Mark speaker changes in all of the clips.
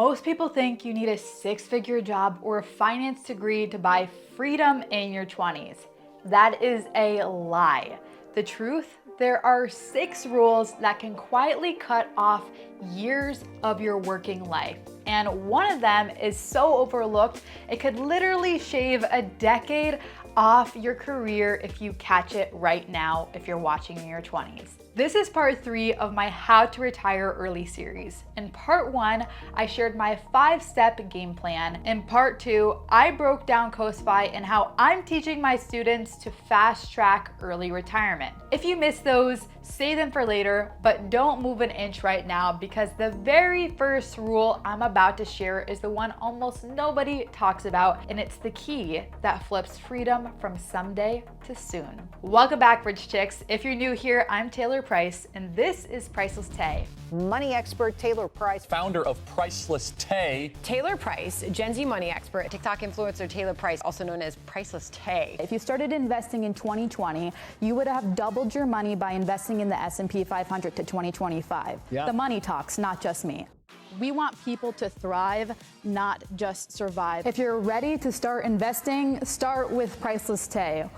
Speaker 1: Most people think you need a six-figure job or a finance degree to buy freedom in your 20s. That is a lie. The truth, there are 6 rules that can quietly cut off years of your working life. And one of them is so overlooked, it could literally shave a decade off your career if you catch it right now if you're watching in your 20s. This is part 3 of my How to Retire Early series. In part 1, I shared my 5-step game plan. In part 2, I broke down CoastFi and how I'm teaching my students to fast track early retirement. If you missed those, save them for later, but don't move an inch right now because the very first rule I'm about to share is the one almost nobody talks about, and it's the key that flips freedom from someday to soon. Welcome back, Rich Chicks. If you're new here, I'm Taylor Price, and this is Priceless Tay.
Speaker 2: Money expert Taylor Price.
Speaker 3: Founder of Priceless Tay.
Speaker 4: Taylor Price, Gen Z money expert. TikTok influencer Taylor Price, also known as Priceless Tay.
Speaker 5: If you started investing in 2020, you would have doubled your money by investing in the S&P 500 to 2025.
Speaker 3: Yeah.
Speaker 5: The money talks, not just me. We want people to thrive, not just survive. If you're ready to start investing, start with Priceless Tay.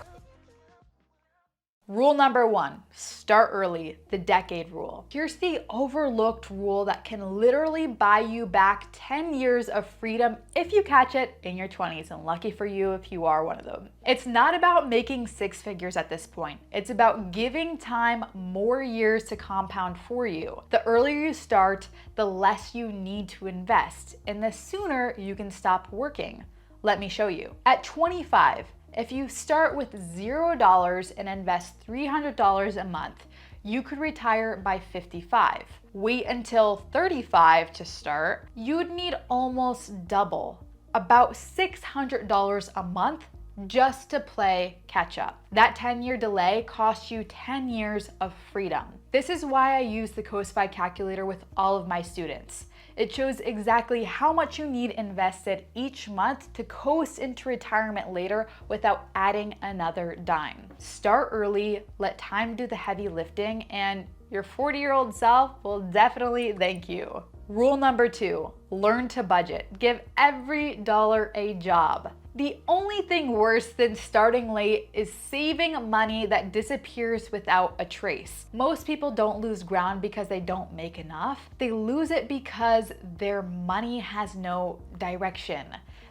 Speaker 1: Rule number 1, start early, the decade rule. Here's the overlooked rule that can literally buy you back 10 years of freedom if you catch it in your 20s, and lucky for you if you are one of them. It's not about making 6 figures at this point. It's about giving time more years to compound for you. The earlier you start, the less you need to invest, and the sooner you can stop working. Let me show you. At 25, if you start with $0 and invest $300 a month, you could retire by 55. Wait until 35 to start, you'd need almost double, about $600 a month just to play catch up. That 10-year delay costs you 10 years of freedom. This is why I use the CoastFi Calculator with all of my students. It shows exactly how much you need invested each month to coast into retirement later without adding another dime. Start early, let time do the heavy lifting, and your 40-year-old self will definitely thank you. Rule number 2, learn to budget. Give every dollar a job. The only thing worse than starting late is saving money that disappears without a trace. Most people don't lose ground because they don't make enough. They lose it because their money has no direction.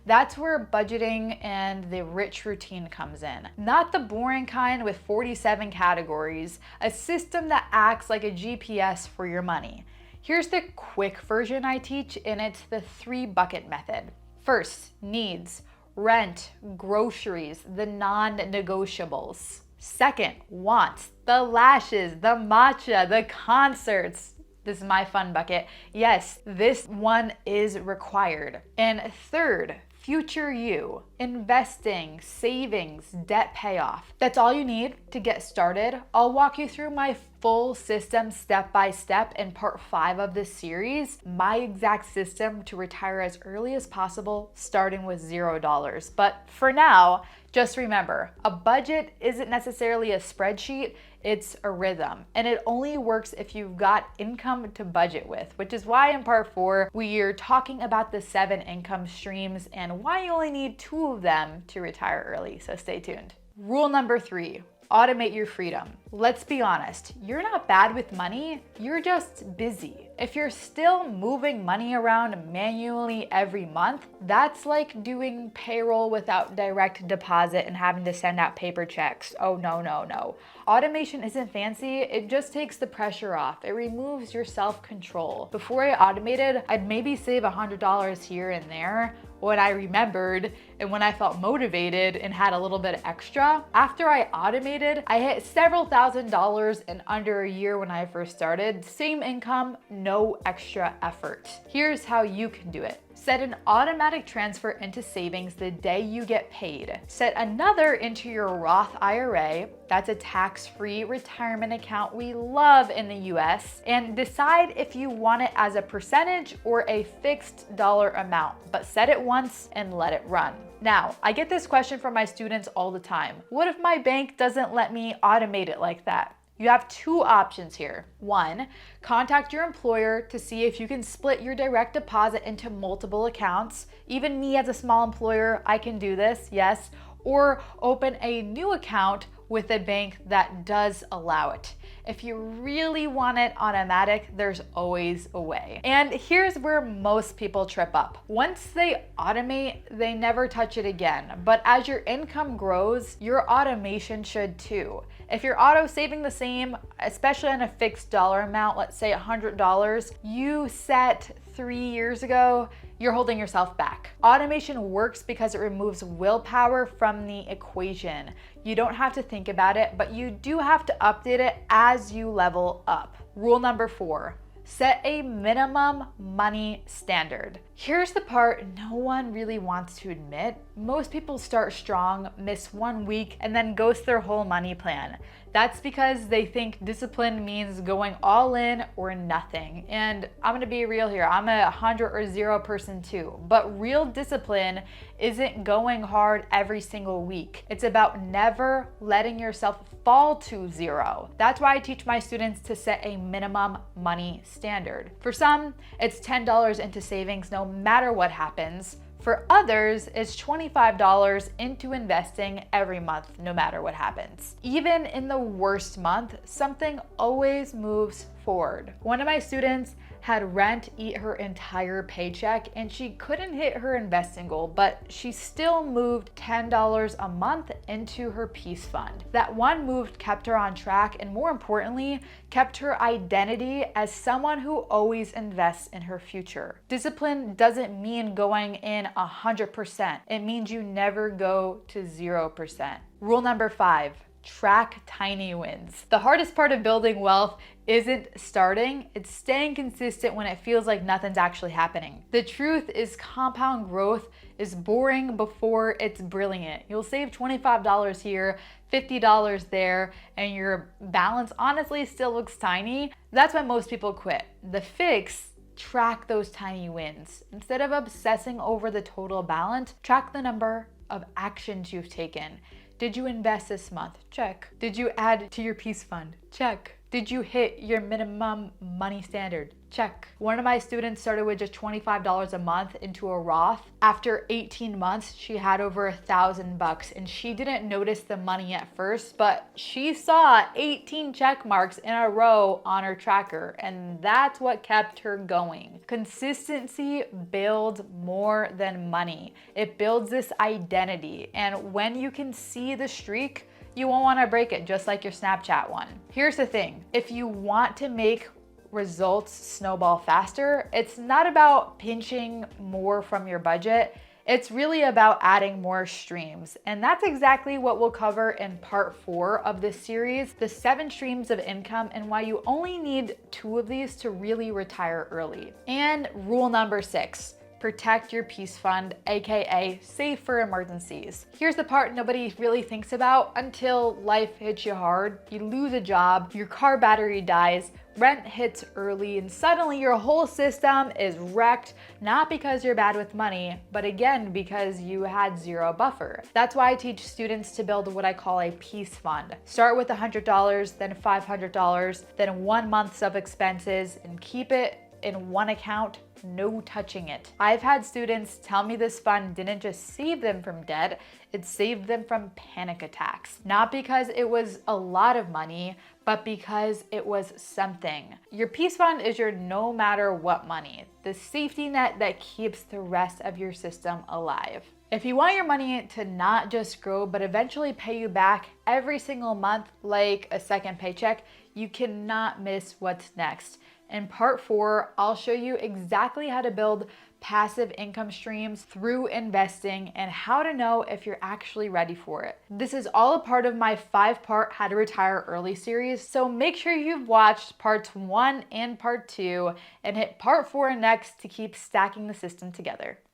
Speaker 1: That's where budgeting and the rich routine comes in. Not the boring kind with 47 categories, a system that acts like a GPS for your money. Here's the quick version I teach, and it's the 3-bucket method. First, needs. Rent, groceries, the non-negotiables. Second, wants, the lashes, the matcha, the concerts. This is my fun bucket. Yes, this one is required. And third, future you, investing, savings, debt payoff. That's all you need to get started. I'll walk you through my full system step by step in part 5 of this series, my exact system to retire as early as possible, starting with $0. But for now, just remember, a budget isn't necessarily a spreadsheet, it's a rhythm. And it only works if you've got income to budget with, which is why in part 4, we're talking about the 7 income streams and why you only need 2 of them to retire early, so stay tuned. Rule number 3, automate your freedom. Let's be honest, you're not bad with money, you're just busy. If you're still moving money around manually every month, that's like doing payroll without direct deposit and having to send out paper checks. Oh no, no, no. Automation isn't fancy, it just takes the pressure off. It removes your self-control. Before I automated, I'd maybe save $100 here and there when I remembered and when I felt motivated and had a little bit extra. After I automated, I hit several $1,000s in under a year when I first started. Same income, no extra effort. Here's how you can do it. Set an automatic transfer into savings the day you get paid. Set another into your Roth IRA. That's a tax-free retirement account we love in the US. And decide if you want it as a percentage or a fixed dollar amount, but set it once and let it run. Now, I get this question from my students all the time. What if my bank doesn't let me automate it like that? You have two options here. One, contact your employer to see if you can split your direct deposit into multiple accounts. Even me as a small employer, I can do this, yes. Or open a new account with a bank that does allow it. If you really want it automatic, there's always a way. And here's where most people trip up. Once they automate, they never touch it again. But as your income grows, your automation should too. If you're auto saving the same, especially on a fixed dollar amount, let's say $100, you set 3 years ago, you're holding yourself back. Automation works because it removes willpower from the equation. You don't have to think about it, but you do have to update it as you level up. Rule number 4, set a minimum money standard. Here's the part no one really wants to admit. Most people start strong, miss 1 week, and then ghost their whole money plan. That's because they think discipline means going all in or nothing. And I'm gonna be real here, I'm a 100 or 0 person too. But real discipline isn't going hard every single week. It's about never letting yourself fall to 0. That's why I teach my students to set a minimum money standard. For some, it's $10 into savings no matter what happens. For others, it's $25 into investing every month, no matter what happens. Even in the worst month, something always moves forward. One of my students had rent eat her entire paycheck and she couldn't hit her investing goal, but she still moved $10 a month into her peace fund. That one move kept her on track and, more importantly, kept her identity as someone who always invests in her future. Discipline doesn't mean going in 100%. It means you never go to 0%. Rule number 5, track tiny wins. The hardest part of building wealth isn't starting, it's staying consistent when it feels like nothing's actually happening. The truth is compound growth is boring before it's brilliant. You'll save $25 here, $50 there, and your balance honestly still looks tiny. That's why most people quit. The fix, track those tiny wins. Instead of obsessing over the total balance, track the number of actions you've taken. Did you invest this month? Check. Did you add to your peace fund? Check. Did you hit your minimum money standard? Check. One of my students started with just $25 a month into a Roth. After 18 months, she had over $1,000 and she didn't notice the money at first, but she saw 18 check marks in a row on her tracker, and that's what kept her going. Consistency builds more than money. It builds this identity, and when you can see the streak, you won't want to break it, just like your Snapchat one. Here's the thing, if you want to make results snowball faster, it's not about pinching more from your budget. It's really about adding more streams. And that's exactly what we'll cover in part 4 of this series, the 7 streams of income and why you only need 2 of these to really retire early. And rule number 6, protect your peace fund, AKA save for emergencies. Here's the part nobody really thinks about until life hits you hard. You lose a job, your car battery dies, rent hits early, and suddenly your whole system is wrecked, not because you're bad with money, but again, because you had 0 buffer. That's why I teach students to build what I call a peace fund. Start with $100, then $500, then 1 month of expenses, and keep it in one account, no touching it. I've had students tell me this fund didn't just save them from debt, it saved them from panic attacks. Not because it was a lot of money, but because it was something. Your peace fund is your no matter what money, the safety net that keeps the rest of your system alive. If you want your money to not just grow, but eventually pay you back every single month like a second paycheck, you cannot miss what's next. In part 4, I'll show you exactly how to build passive income streams through investing and how to know if you're actually ready for it. This is all a part of my 5-part How to Retire Early series, so make sure you've watched parts 1 and part 2 and hit part 4 next to keep stacking the system together.